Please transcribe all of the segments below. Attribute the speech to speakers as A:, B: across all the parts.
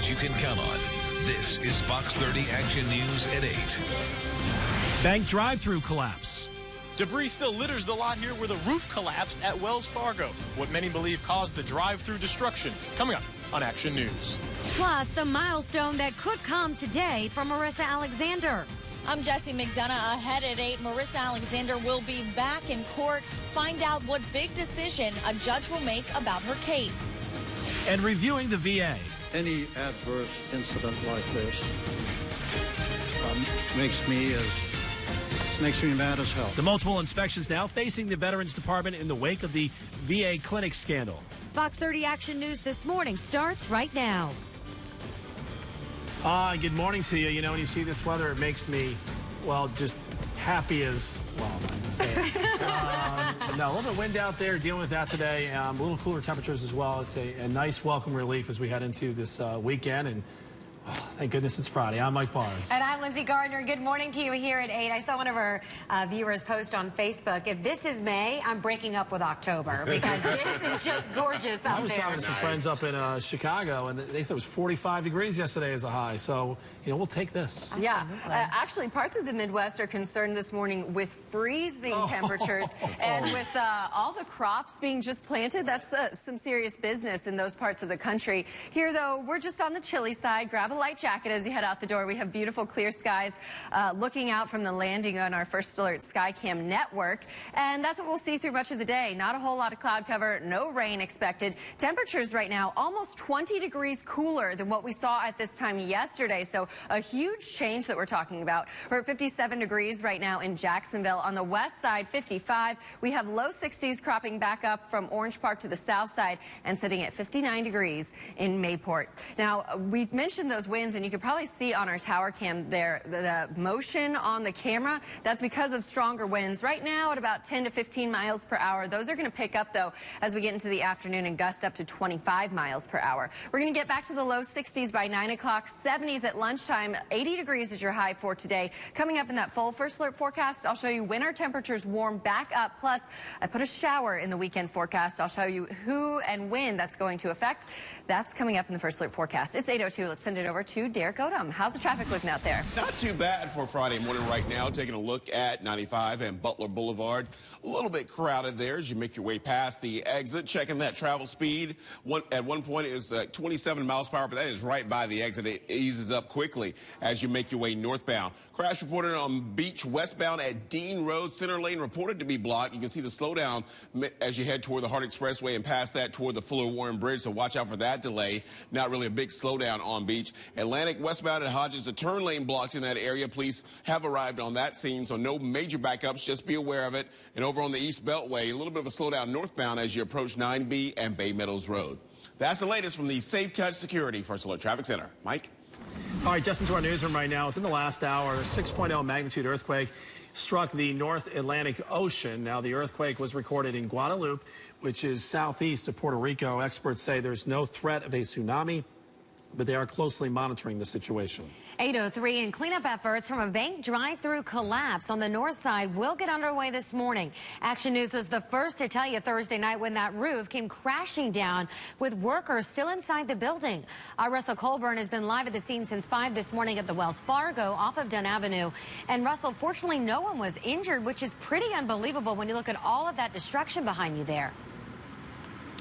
A: coverage you can count on. This is Fox 30 Action News at 8.
B: Bank drive-through collapse.
C: Debris still litters the lot here where the roof collapsed at Wells Fargo. What many believe caused the drive-through destruction. Coming up on Action News.
D: Plus, the milestone that could come today from Marissa Alexander.
E: I'm Jessie McDonough. Ahead at 8, Marissa Alexander will be back in court. Find out what big decision a judge will make about her case.
B: And reviewing the VA.
F: Any adverse incident like this makes me mad as hell.
B: The multiple inspections now facing the Veterans Department in the wake of the VA clinic scandal.
D: Fox 30 Action News this morning starts right now.
B: Good morning to you. You know, when you see this weather, it makes me, well, just happy as, well, I'm not going to say it. No, a little bit of wind out there, dealing with that today. A little cooler temperatures as well. It's a nice welcome relief as we head into this weekend. And thank goodness it's Friday. I'm Mike Barnes.
D: And I'm Lindsay Gardner. Good morning to you here at 8. I saw one of our viewers post on Facebook, if this is May, I'm breaking up with October because this is just gorgeous out there.
B: I was talking to some friends up in Chicago, and they said it was 45 degrees yesterday as a high. So, you know, we'll take this.
G: Yeah. Actually, parts of the Midwest are concerned this morning with freezing temperatures. And with all the crops being just planted, that's some serious business in those parts of the country. Here, though, we're just on the chilly side. Grab a light jacket as you head out the door. We have beautiful clear skies looking out from the landing on our First Alert Skycam network. And that's what we'll see through much of the day. Not a whole lot of cloud cover, no rain expected. Temperatures right now almost 20 degrees cooler than what we saw at this time yesterday. So a huge change that we're talking about. We're at 57 degrees right now in Jacksonville. On the west side, 55. We have low 60s cropping back up from Orange Park to the south side and sitting at 59 degrees in Mayport. Now, we mentioned those winds, and you can probably see on our tower cam there the motion on the camera. That's because of stronger winds. Right now at about 10 to 15 miles per hour. Those are going to pick up, though, as we get into the afternoon and gust up to 25 miles per hour. We're going to get back to the low 60s by 9 o'clock, 70s at lunchtime, 80 degrees is your high for today. Coming up in that full First Alert forecast, I'll show you when our temperatures warm back up. Plus, I put a shower in the weekend forecast. I'll show you who and when that's going to affect. That's coming up in the First Alert forecast. It's 8:02. Let's send it over to Derek Odom. How's the traffic looking out there?
H: Not too bad for Friday morning right now. Taking a look at 95 and Butler Boulevard. A little bit crowded there as you make your way past the exit. Checking that travel speed. At one point it was 27 miles per hour, but that is right by the exit. It eases up quickly as you make your way northbound. Crash reported on Beach westbound at Dean Road. Center lane reported to be blocked. You can see the slowdown as you head toward the Hart Expressway and past that toward the Fuller Warren Bridge, so watch out for that delay. Not really a big slowdown on Beach. Atlantic westbound at Hodges, the turn lane blocked in that area. Police have arrived on that scene, so no major backups. Just be aware of it. And over on the East Beltway, a little bit of a slowdown northbound as you approach 9B and Bay Meadows Road. That's the latest from the Safe Touch Security First Alert Traffic Center. Mike?
B: All right, just into our newsroom right now. Within the last hour, a 6.0 magnitude earthquake struck the North Atlantic Ocean. Now, the earthquake was recorded in Guadalupe, which is southeast of Puerto Rico. Experts say there's no threat of a tsunami, but they are closely monitoring the situation.
D: 8:03, and cleanup efforts from a bank drive-through collapse on the north side will get underway this morning. Action News was the first to tell you Thursday night when that roof came crashing down with workers still inside the building. Russell Colburn has been live at the scene since 5 this morning at the Wells Fargo off of Dunn Avenue. And Russell, fortunately, no one was injured, which is pretty unbelievable when you look at all of that destruction behind you there.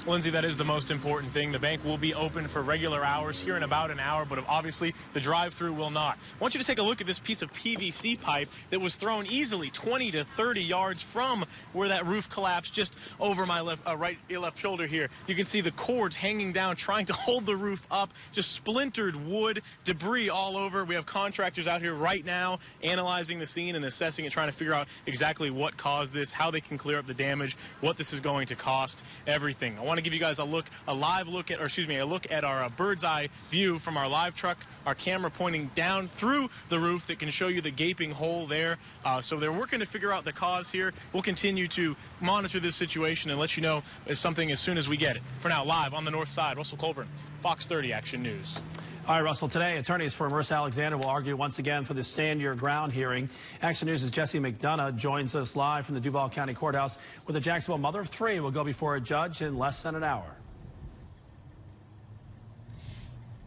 C: Lindsay, that is the most important thing. The bank will be open for regular hours here in about an hour, but obviously the drive-through will not. I want you to take a look at this piece of PVC pipe that was thrown easily 20 to 30 yards from where that roof collapsed, just over my left shoulder here. You can see the cords hanging down, trying to hold the roof up, just splintered wood, debris all over. We have contractors out here right now analyzing the scene and assessing it, trying to figure out exactly what caused this, how they can clear up the damage, what this is going to cost, everything. I want to give you guys a look at our bird's eye view from our live truck, our camera pointing down through the roof that can show you the gaping hole there. So they're working to figure out the cause here. We'll continue to monitor this situation and let you know something as soon as we get it. For now, live on the north side, Russell Colburn, Fox 30 Action News.
B: All right, Russell, today attorneys for Marissa Alexander will argue once again for the Stand Your Ground hearing. Action News' Jessie McDonough joins us live from the Duval County Courthouse with a Jacksonville mother of three will go before a judge in less than an hour.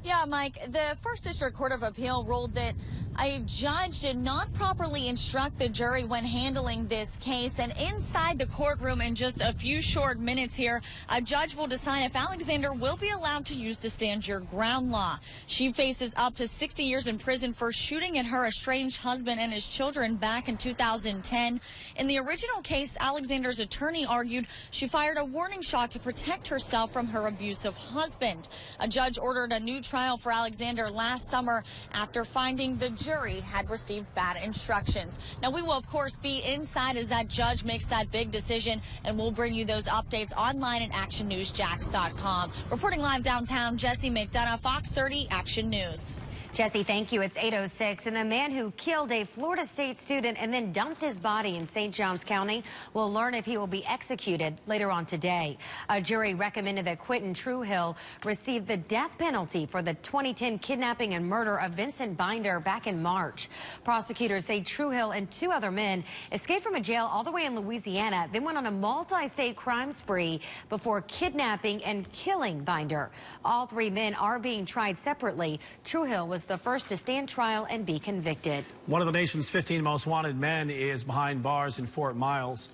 E: Yeah, Mike, the First District Court of Appeal ruled that a judge did not properly instruct the jury when handling this case. And inside the courtroom in just a few short minutes here, a judge will decide if Alexander will be allowed to use the stand your ground law. She faces up to 60 years in prison for shooting at her estranged husband and his children back in 2010. In the original case, Alexander's attorney argued she fired a warning shot to protect herself from her abusive husband. A judge ordered a new trial for Alexander last summer after finding the jury had received bad instructions. Now, we will, of course, be inside as that judge makes that big decision, and we'll bring you those updates online at actionnewsjax.com. Reporting live downtown, Jesse McDonough, Fox 30 Action News.
D: Jesse, thank you. It's 8:06, and the man who killed a Florida State student and then dumped his body in St. Johns County will learn if he will be executed later on today. A jury recommended that Quentin Truhill receive the death penalty for the 2010 kidnapping and murder of Vincent Binder back in March. Prosecutors say Truhill and two other men escaped from a jail all the way in Louisiana, then went on a multi-state crime spree before kidnapping and killing Binder. All three men are being tried separately. Truhill was the first to stand trial and be convicted.
B: One of the nation's 15 most wanted men is behind bars in Fort Myers.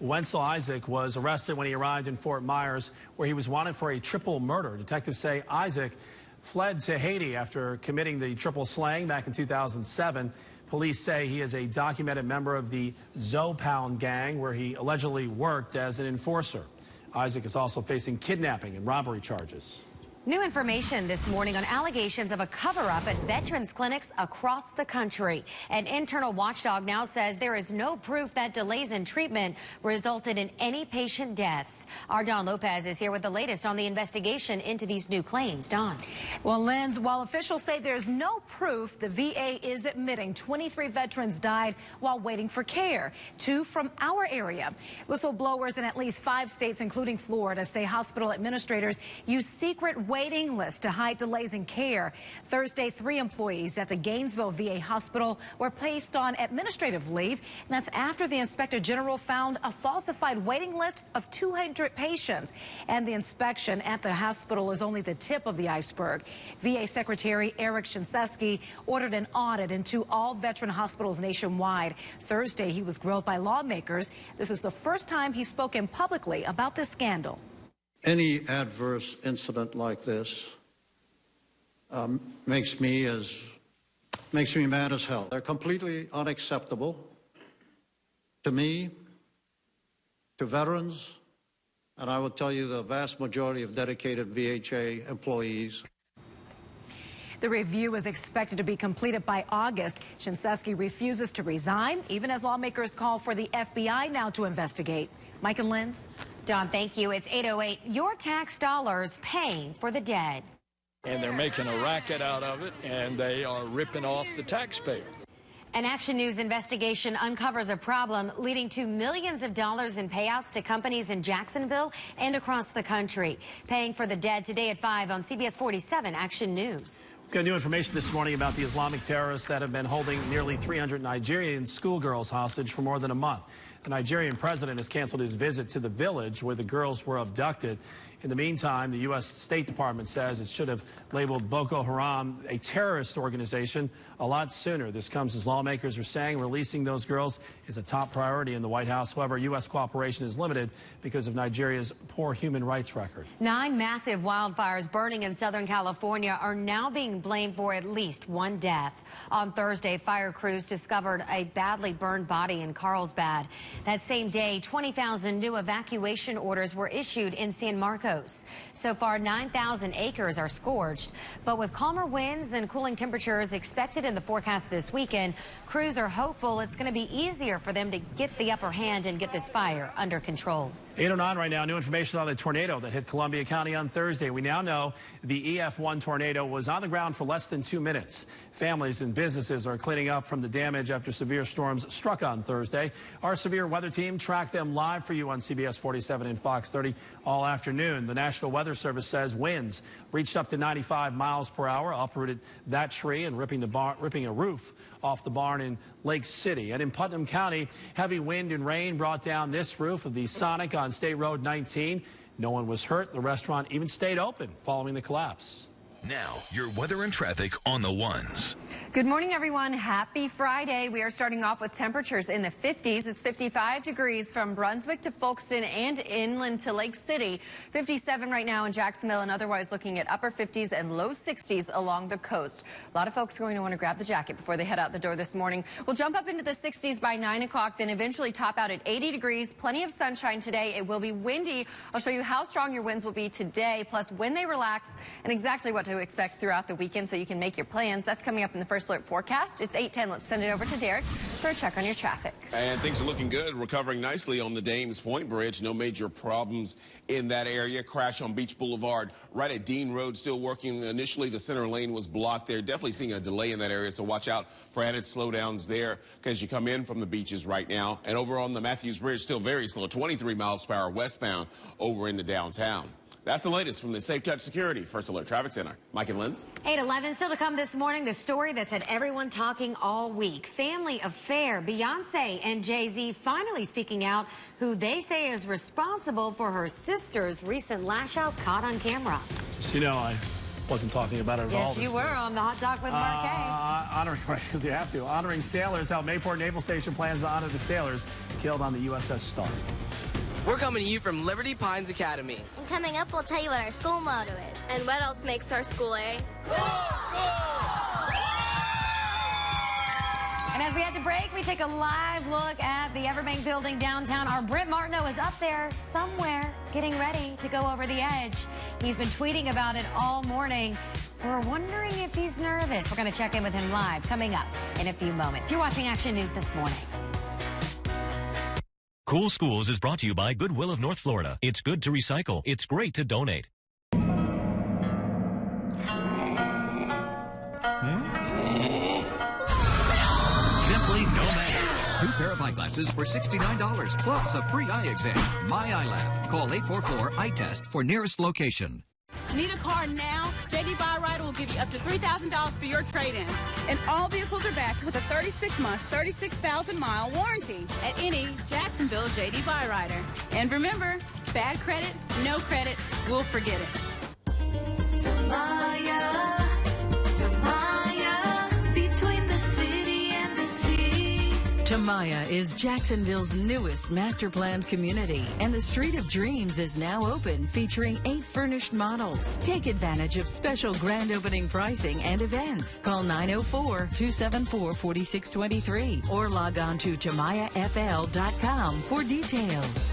B: Wenzel Isaac was arrested when he arrived in Fort Myers, where he was wanted for a triple murder. Detectives say Isaac fled to Haiti after committing the triple slaying back in 2007. Police say he is a documented member of the Zopound gang, where he allegedly worked as an enforcer. Isaac is also facing kidnapping and robbery charges.
D: New information this morning on allegations of a cover-up at veterans clinics across the country. An internal watchdog now says there is no proof that delays in treatment resulted in any patient deaths. Our Don Lopez is here with the latest on the investigation into these new claims. Don.
I: Well, Linz, while officials say there's no proof, the VA is admitting 23 veterans died while waiting for care. 2 from our area. Whistleblowers in at least 5 states, including Florida, say hospital administrators use secret waiting list to hide delays in care. Thursday, 3 employees at the Gainesville VA hospital were placed on administrative leave, and that's after the Inspector General found a falsified waiting list of 200 patients. And the inspection at the hospital is only the tip of the iceberg. VA Secretary Eric Shinseki ordered an audit into all veteran hospitals nationwide. Thursday, he was grilled by lawmakers. This is the first time he's spoken publicly about this scandal.
F: Any adverse incident like this makes me mad as hell. They're completely unacceptable to me, to veterans, and I will tell you the vast majority of dedicated VHA employees.
I: The review is expected to be completed by August. Shinseki refuses to resign, even as lawmakers call for the FBI now to investigate. Mike and Linz.
D: Don, thank you. It's 8:08. Your tax dollars paying for the dead.
J: And they're making a racket out of it, and they are ripping off the taxpayer.
D: An Action News investigation uncovers a problem leading to millions of dollars in payouts to companies in Jacksonville and across the country. Paying for the dead today at 5 on CBS 47 Action News.
B: Got new information this morning about the Islamic terrorists that have been holding nearly 300 Nigerian schoolgirls hostage for more than a month. The Nigerian president has canceled his visit to the village where the girls were abducted. In the meantime, the U.S. State Department says it should have labeled Boko Haram a terrorist organization a lot sooner. This comes as lawmakers are saying releasing those girls is a top priority in the White House. However, U.S. cooperation is limited because of Nigeria's poor human rights record.
D: 9 massive wildfires burning in Southern California are now being blamed for at least 1 death. On Thursday, fire crews discovered a badly burned body in Carlsbad. That same day, 20,000 new evacuation orders were issued in San Marcos. So far, 9,000 acres are scorched. But with calmer winds and cooling temperatures expected in the forecast this weekend, crews are hopeful it's going to be easier for them to get the upper hand and get this fire under control.
B: 8:09 right now. New information on the tornado that hit Columbia County on Thursday. We now know the EF1 tornado was on the ground for less than 2 minutes. Families and businesses are cleaning up from the damage after severe storms struck on Thursday. Our severe weather team tracked them live for you on CBS 47 and Fox 30 all afternoon. The National Weather Service says winds reached up to 95 miles per hour, uprooted that tree and ripping a roof off the barn in Lake City. And in Putnam County, heavy wind and rain brought down this roof of the Sonic on State Road 19. No one was hurt. The restaurant even stayed open following the collapse.
A: Now, your weather and traffic on the ones.
G: Good morning, everyone. Happy Friday. We are starting off with temperatures in the 50s. It's 55 degrees from Brunswick to Folkston and inland to Lake City. 57 right now in Jacksonville, and otherwise looking at upper 50s and low 60s along the coast. A lot of folks are going to want to grab the jacket before they head out the door this morning. We'll jump up into the 60s by 9 o'clock, then eventually top out at 80 degrees. Plenty of sunshine today. It will be windy. I'll show you how strong your winds will be today, plus when they relax and exactly what to expect throughout the weekend so you can make your plans. That's coming up in the First Alert forecast. It's 8:10. Let's send it over to Derek for a check on your traffic.
H: And things are looking good, recovering nicely on the Dames Point Bridge. No major problems in that area. Crash on Beach Boulevard right at Dean Road, still working. Initially, the center lane was blocked there. Definitely seeing a delay in that area, so watch out for added slowdowns there as you come in from the beaches right now. And over on the Matthews Bridge, still very slow, 23 miles per hour westbound over into downtown. That's the latest from the Safe Touch Security First Alert Traffic Center. Mike and Linz.
D: 8:11 still to come this morning. The story that's had everyone talking all week. Family affair. Beyonce and Jay-Z finally speaking out who they say is responsible for her sister's recent lash out caught on camera.
B: So, you know, I wasn't talking about it at all.
D: Yes, you were on the Hot Talk with Mark K.
B: Honoring, because you have to. Honoring sailors, how Mayport Naval Station plans to honor the sailors killed on the USS Star.
K: We're coming to you from Liberty Pines Academy.
L: And coming up, we'll tell you what our school motto is.
M: And what else makes our school A?
D: And as we head to break, we take a live look at the Everbank building downtown. Our Britt Martineau is up there somewhere getting ready to go over the edge. He's been tweeting about it all morning. We're wondering if he's nervous. We're going to check in with him live coming up in a few moments. You're watching Action News this morning.
N: Cool Schools is brought to you by Goodwill of North Florida. It's good to recycle. It's great to donate.
O: Simply no matter. 2 pair of eyeglasses for $69 plus a free eye exam. My Eye Lab. Call 844-EYE-TEST for nearest location.
P: Need a car now? JD Byrider will give you up to $3,000 for your trade-in. And all vehicles are backed with a 36-month, 36,000-mile warranty at any Jacksonville JD Byrider. And remember, bad credit, no credit, we'll forget it.
Q: Tamaya, between the city and the sea.
R: Tamaya is Jacksonville's newest master-planned community, and the Street of Dreams is now open, featuring 8 furnished models. Take advantage of special grand opening pricing and events. Call 904-274-4623 or log on to tamayafl.com for details.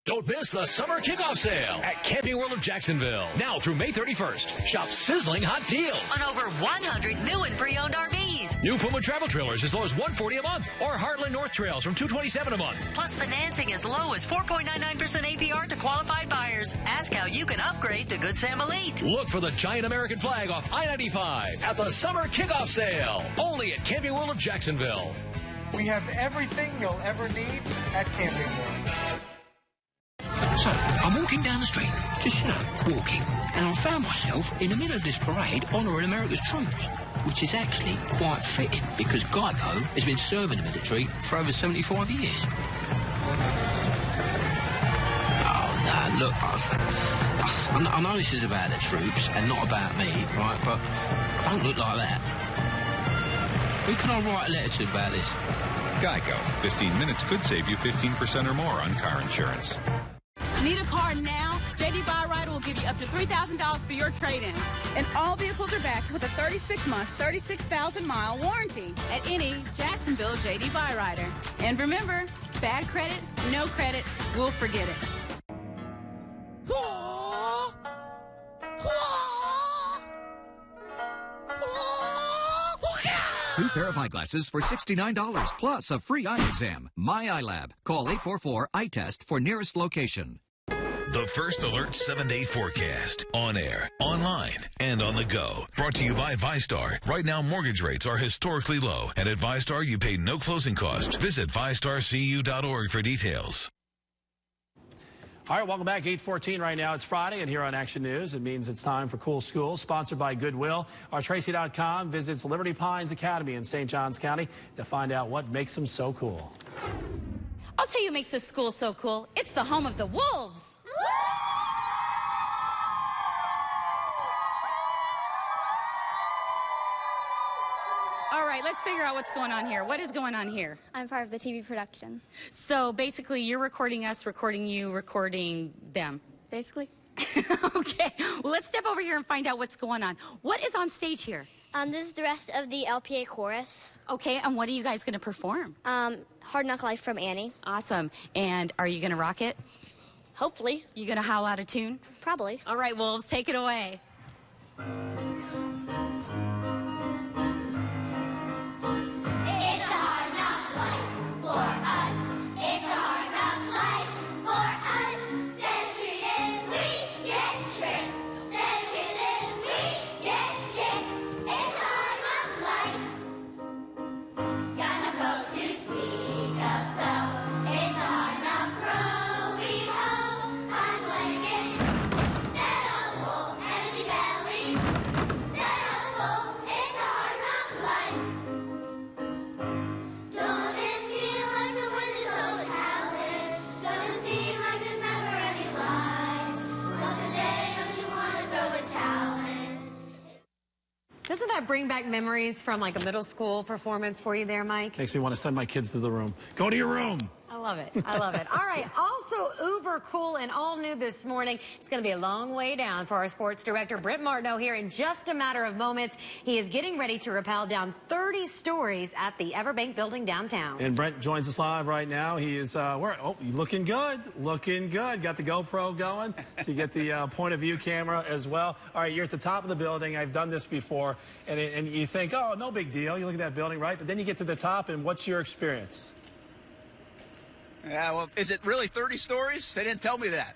N: Don't miss the summer kickoff sale at Camping World of Jacksonville. Now through May 31st. Shop sizzling hot deals
S: on over 100 new and pre-owned RVs.
N: New Puma travel trailers as low as $140 a month, or Heartland North Trails from $227 a month.
S: Plus financing as low as 4.99% APR to qualified buyers. Ask how you can upgrade to Good Sam Elite.
N: Look for the giant American flag off I-95 at the summer kickoff sale. Only at Camping World of Jacksonville.
T: We have everything you'll ever need at Camping World.
U: So, I'm walking down the street, just, walking, and I found myself in the middle of this parade honouring America's troops, which is actually quite fitting, because Geico has been serving the military for over 75 years. Oh, no, look, I know this is about the troops and not about me, right, but I don't look like that. Who can I write a letter to about this?
V: Geico. 15 minutes could save you 15% or more on car insurance.
P: Need a car now? JD Byrider will give you up to $3,000 for your trade-in. And all vehicles are backed with a 36-month, 36,000-mile warranty at any Jacksonville JD Byrider. And remember, bad credit, no credit, we'll forget it.
O: 2 pair of eyeglasses for $69 plus a free eye exam. My Eye Lab. Call 844-EYE-TEST for nearest location.
A: The First Alert 7-day forecast. On air, online, and on the go. Brought to you by ViStar. Right now, mortgage rates are historically low. And at ViStar, you pay no closing cost. Visit ViStarCU.org for details.
B: All right, welcome back. 8:14 right now. It's Friday, and here on Action News, it means it's time for Cool Schools, sponsored by Goodwill. Our Tracy.com visits Liberty Pines Academy in St. Johns County to find out what makes them so cool.
W: I'll tell you what makes this school so cool. It's the home of the Wolves.
C: right, let's figure out what's going on here. What is going on here?
M: I'm part of the TV production.
C: So basically, you're recording us, recording you, recording them.
M: Basically.
C: Okay, well, let's step over here and find out what's going on. What is on stage here?
L: This is the rest of the LPA chorus.
C: Okay, and what are you guys going to perform?
L: Hard Knock Life from Annie.
C: Awesome. And are you going to rock it?
L: Hopefully.
C: You going to howl out a tune?
L: Probably.
C: All right, Wolves, take it away.
L: It's a hard knock life for us. It's a hard knock life for us. Said treated, we get tricked. Said kisses, we get kicked. It's a hard knock life. Got no folks to speak of, so it's a hard knock row. We hope hot blankets, set on wool, empty bellies, set on full. It's a hard knock life. Don't it feel like the wind is always howling? Doesn't seem like there's never any light. Once a day, don't you want to throw a towel in?
D: Doesn't that bring back memories from like a middle school performance for you there, Mike?
B: Makes me want to send my kids to the room. Go to your room.
D: I love it. I love it. All right. Also, uber cool and all new this morning. It's going to be a long way down for our sports director, Brent Martineau, here in just a matter of moments. He is getting ready to rappel down 30 stories at the Everbank building downtown.
B: And Brent joins us live right now. He is, looking good. Looking good. Got the GoPro going. So you get the point of view camera as well. All right, you're at the top of the building. I've done this before. And you think, oh, no big deal. You look at that building, right? But then you get to the top, and what's your experience?
E: Yeah, well, is it really 30 stories? They didn't tell me that.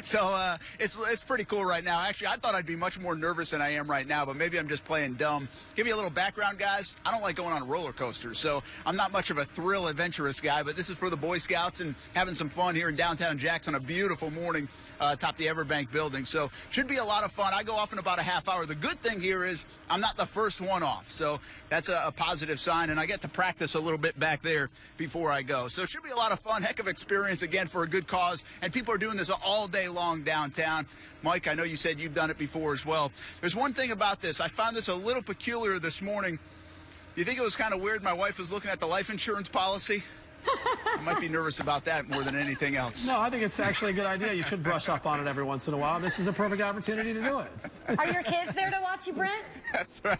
E: So it's pretty cool right now. Actually, I thought I'd be much more nervous than I am right now, but maybe I'm just playing dumb. Give you a little background, guys. I don't like going on roller coasters, so I'm not much of a thrill adventurous guy, but this is for the Boy Scouts and having some fun here in downtown Jackson, a beautiful morning atop the Everbank building. So should be a lot of fun. I go off in about a half hour. The good thing here is I'm not the first one off, so that's a positive sign, and I get to practice a little bit back there before I go. So it should be a lot of fun, heck of experience, again, for a good cause, and people are doing this all day long downtown. Mike, I know you said you've done it before as well. There's one thing about this. I found this a little peculiar this morning. Do you think it was kind of weird my wife was looking at the life insurance policy? I might be nervous about that more than anything else.
B: No, I think it's actually a good idea. You should brush up on it every once in a while. This is a perfect opportunity to do it.
D: Are your kids there to watch you, Brent?
E: That's right.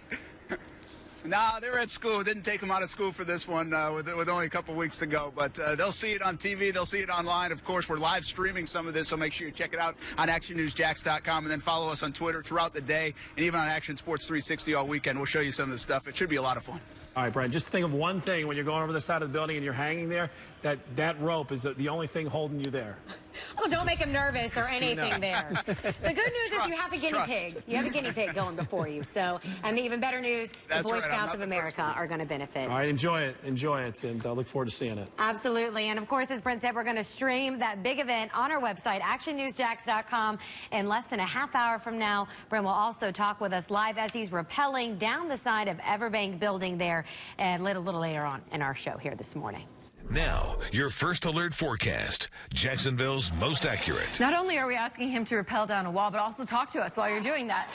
E: Nah, they're at school. Didn't take them out of school for this one with only a couple weeks to go. But they'll see it on TV. They'll see it online. Of course, we're live streaming some of this, so make sure you check it out on ActionNewsJax.com and then follow us on Twitter throughout the day and even on Action Sports 360 all weekend. We'll show you some of the stuff. It should be a lot of fun.
B: All right, Brian, just think of one thing when you're going over the side of the building and you're hanging there, that rope is the only thing holding you there.
D: Oh, don't make him nervous or anything there. The good news is you have a guinea pig. You have a guinea pig going before you. So, and the even better news, the Boy Scouts of America are going to benefit.
B: All right, enjoy it, and I look forward to seeing it.
D: Absolutely, and of course, as Brent said, we're going to stream that big event on our website, ActionNewsJax.com, in less than a half hour from now. Brent will also talk with us live as he's rappelling down the side of Everbank building there, and a little later on in our show here this morning.
A: Now, your first alert forecast, Jacksonville's most accurate.
G: Not only are we asking him to rappel down a wall, but also talk to us while you're doing that.